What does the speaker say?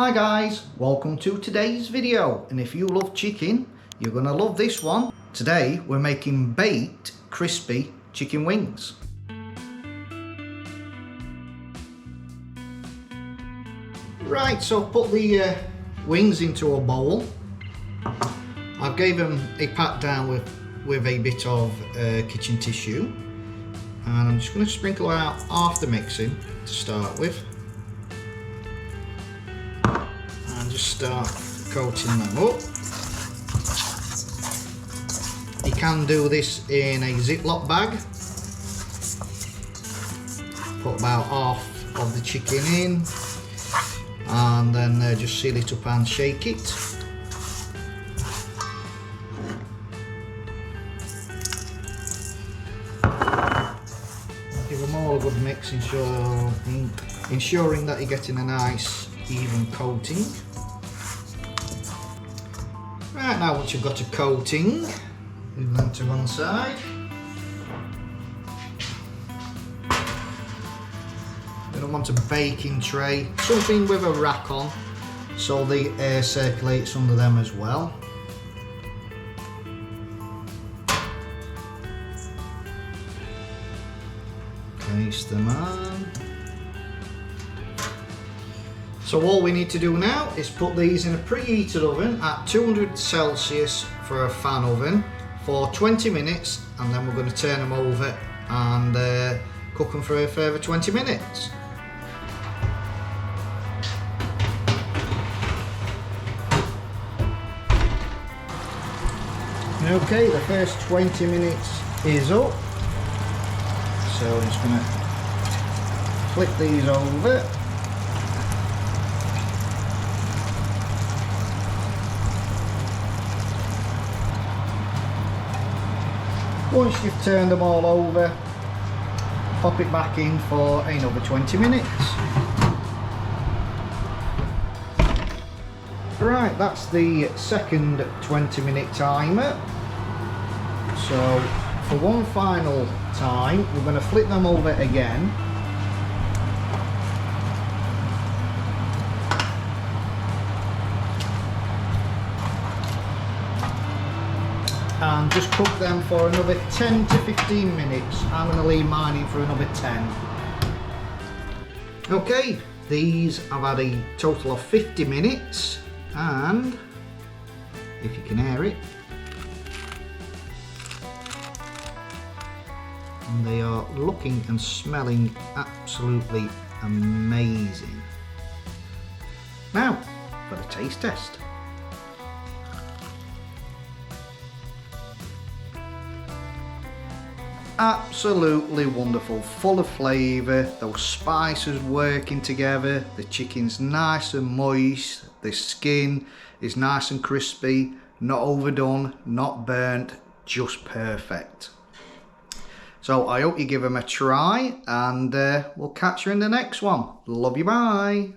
Hi guys, welcome to today's video, and if you love chicken, you're gonna love this one. Today we're making baked crispy chicken wings. Right, so put the wings into a bowl. I've gave them a pat down with a bit of kitchen tissue, and I'm just going to sprinkle out half the mixing to start with. And just start coating them up. You can do this in a Ziploc bag. Put about half of the chicken in, and then just seal it up and shake it. Give them all a good mix, ensuring that you're getting a nice even coating. Right, now once you've got a coating, move them to one side. You're going to want a baking tray, something with a rack on, so the air circulates under them as well. Place them on. So all we need to do now is put these in a preheated oven at 200 Celsius for a fan oven for 20 minutes, and then we're going to turn them over and cook them for a further 20 minutes. Okay, the first 20 minutes is up, so I'm just going to flip these over. Once you've turned them all over, pop it back in for another 20 minutes. Right, that's the second 20-minute timer. So for one final time, we're going to flip them over again. And just cook them for another 10 to 15 minutes. I'm going to leave mine in for another 10. Okay, these have had a total of 50 minutes, and if you can hear it, and they are looking and smelling absolutely amazing. Now for the taste test. Absolutely wonderful, full of flavour, those spices working together, the chicken's nice and moist, the skin is nice and crispy, not overdone, not burnt, just perfect. So I hope you give them a try, and we'll catch you in the next one. Love you, bye.